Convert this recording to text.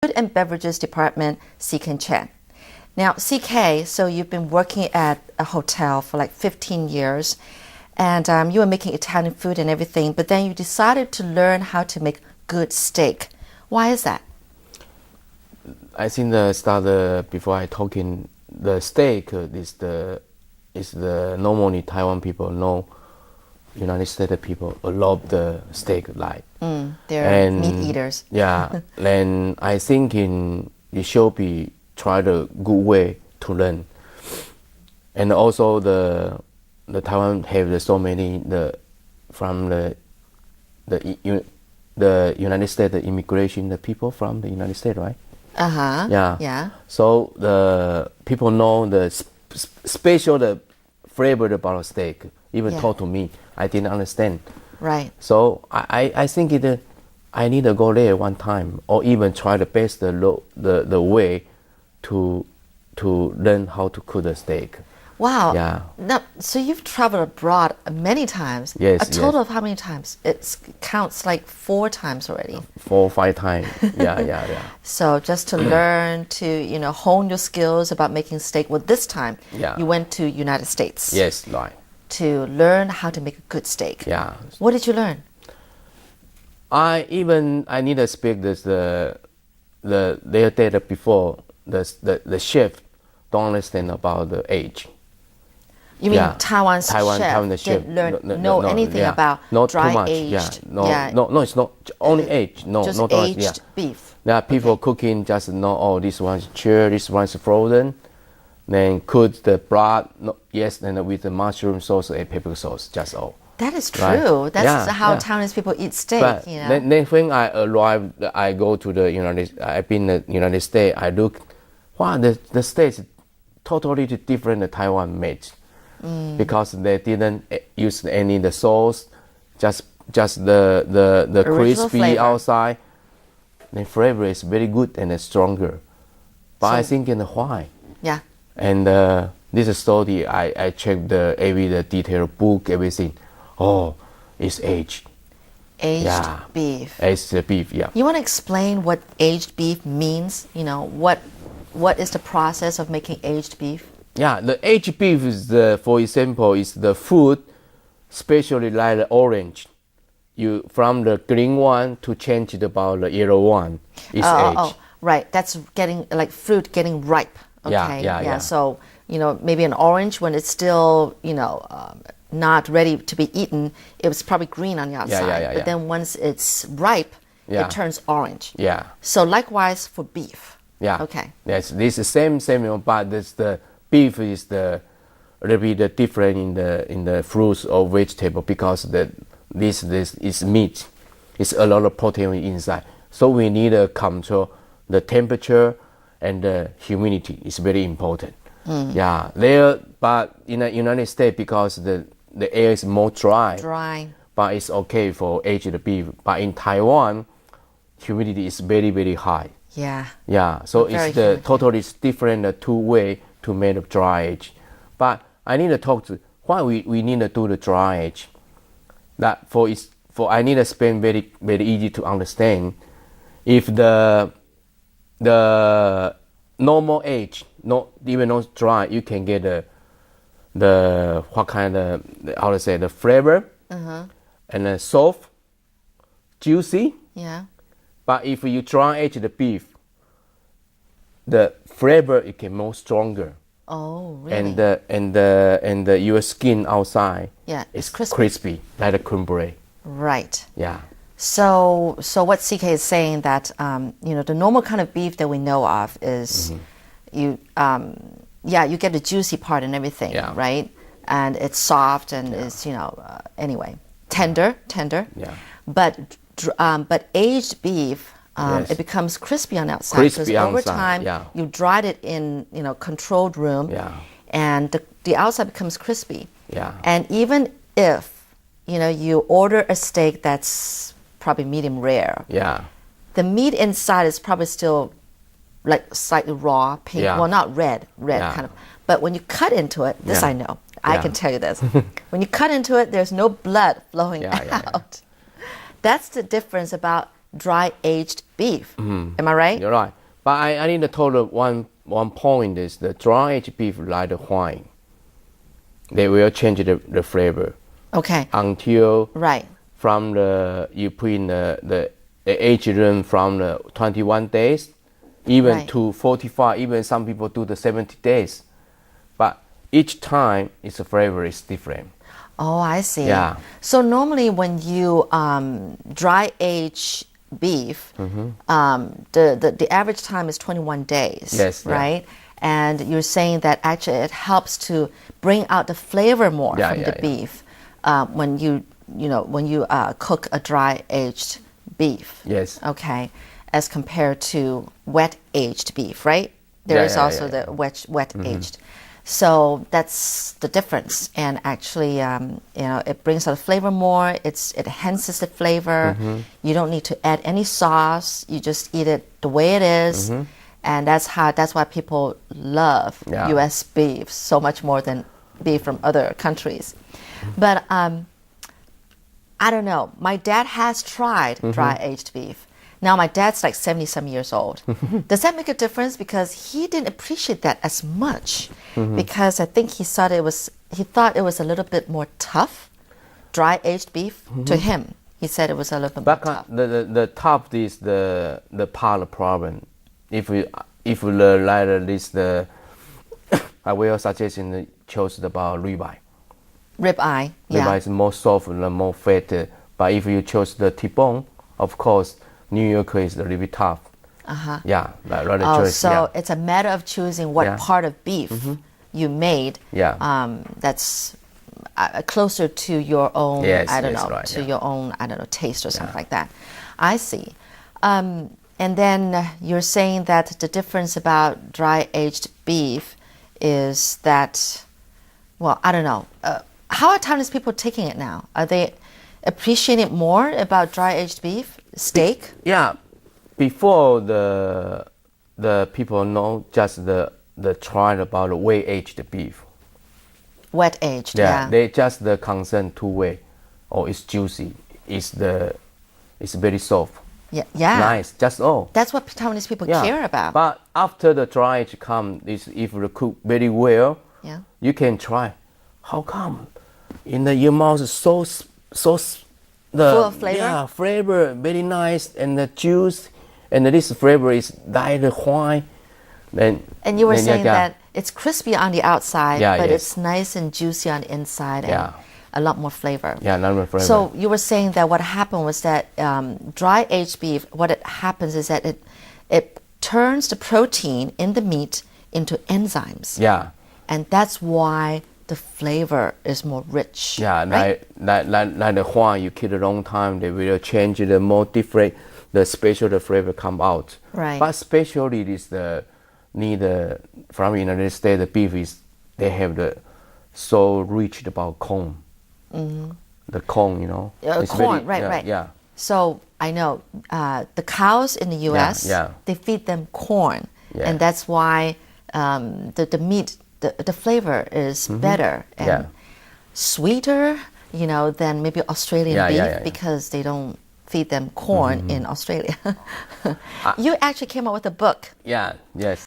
Food and Beverages Department, C.K.Chen. Now, CK, so you've been working at a hotel for like 15 years, and you were making Italian food and everything, but then you decided to learn how to make good steak. Why is that? I think before I talking, the steak is the normally Taiwan people know. United States people love the steak like. They're meat eaters. Yeah, and I think it should be try the good way to learn. And also the Taiwan have so many from the United States, the immigration, the people from the United States, right? Yeah. So the people know the special flavor about steak. Even told to me, I didn't understand. Right. So I think I need to go there one time, or even try the best the way to learn how to cook the steak. Wow. Yeah. Now, so you've traveled abroad many times. Yes. A total of how many times? It counts like 4 times already. 4 or 5 times. Yeah. So just to learn to hone your skills about making steak. Well, this time you went to United States. Yes, right. To learn how to make a good steak. Yeah. What did you learn? I need to speak their data before the chef don't understand about the age. You mean Taiwan's chef chef didn't know anything about not dry too much. aged? No, it's not only aged. No, just not aged beef. Yeah, people cooking just know. Oh, this one's cured, this one's frozen. Then cook the broth. And with the mushroom sauce and pepper sauce. Just all. That is true. Right? That's how Taiwanese people eat steak. But then when I arrived, I go to the I've been in the United States. I look, wow, the steak totally different than Taiwan made. Because they didn't use any the sauce, just the crispy flavor. outside. The flavor is very good and stronger. But I think why? Yeah. And this story, I checked the detailed book, everything. Oh, it's aged. Aged beef. Aged beef, yeah. You want to explain what aged beef means? What is the process of making aged beef? Yeah, the aged beef is for example, is the food, especially like the orange. You from the green one to change it about the yellow one. It's aged. Oh, right. That's getting like fruit getting ripe. Okay. Yeah. So maybe an orange when it's still not ready to be eaten, it was probably green on the outside. But then once it's ripe, it turns orange. Yeah. So likewise for beef. Yeah. Okay. Yes, this is same, but the beef is a little bit different in the fruits or vegetable because this is meat. It's a lot of protein inside. So we need to control the temperature and the humidity. It's very important. Yeah. But in the United States because the air is more dry. But it's okay for aged beef. But in Taiwan, humidity is very, very high. Yeah. So it's totally different two way to make a dry age. But I need to talk to why we need to do the dry age. That for I need to explain very, very easy to understand. If the normal age, not even not dry, you can get the what kind of how to say the flavor and soft, juicy. Yeah. But if you dry age the beef, the flavor it can more stronger. Oh, really? And your skin outside it's crispy like a creme brulee. Right. Yeah. So what CK is saying that the normal kind of beef that we know of is you get the juicy part and everything, right? And it's soft and it's anyway tender. Yeah. But aged beef. It becomes crispy on the outside because over time you dried it in controlled room, and the outside becomes crispy. Yeah. And even if you order a steak that's probably medium rare, the meat inside is probably still like slightly raw, pink. Well, not red kind of. But when you cut into it, this I know, I can tell you this. When you cut into it, there's no blood flowing out. That's the difference about dry aged beef. Am I right? You're right. But I need to tell one point is the dry aged beef like the wine. They will change the flavor. Okay. Until right. From you put in the age room from the 21 days, even right. to 45. Even some people do the 70 days. But each time its flavor is different. Oh, I see. Yeah. So normally when you dry age beef, the average time is 21 days. Yes. Right? Yeah. And you're saying that actually it helps to bring out the flavor more from the beef when you cook a dry aged beef. Yes. Okay. As compared to wet aged beef, right? There is also the wet aged. So that's the difference, and actually, it brings out the flavor more. It enhances the flavor. You don't need to add any sauce. You just eat it the way it is, and that's why people love U.S. beef so much more than beef from other countries. But I don't know. My dad has tried dry aged beef. Now my dad's like 70-some years old. Does that make a difference? Because he didn't appreciate that as much. Because I think he thought it was a little bit more tough. Dry aged beef to him, he said it was a little bit more tough. The tough is the part of the problem. If you like this I will suggest choose about ribeye. Ribeye, yeah. Ribeye is more soft and more fat. But if you choose the T-bone, of course, New Yorker is a little bit tough. Yeah, choice. So it's a matter of choosing what part of beef you made. That's closer to your own. Your own taste or something like that. I see. And then you're saying that the difference about dry aged beef is that, well, I don't know. How are Taiwanese people taking it now? Are they appreciating it more about dry aged beef? Steak? Yeah, before the people know just the try about the wet aged beef. Wet aged, they just the concern two way, or it's juicy, it's very soft. Yeah. Nice, just all. That's what Taiwanese people care about. But after the dry age come, if you cook very well, you can try. How come? Your mouth is so full of flavor? Yeah, flavor, very nice, and the juice, and this flavor is like the wine. And you were saying that it's crispy on the outside, but yes. it's nice and juicy on the inside, and a lot more flavor. Yeah, a lot more flavor. So you were saying that what happened was that dry aged beef, what it happens is that it turns the protein in the meat into enzymes. Yeah. And that's why the flavor is more rich. Yeah, right? like the wine you keep a long time, they will change the more different, the flavor come out. Right. But especially this from United States, the beef is they have so rich about corn. The corn, corn, very, right. Yeah. So I know the cows in the U.S. They feed them corn, and that's why the meat. The flavor is better and sweeter, than maybe Australian beef because they don't feed them corn in Australia. You actually came up with a book. Yeah, yes.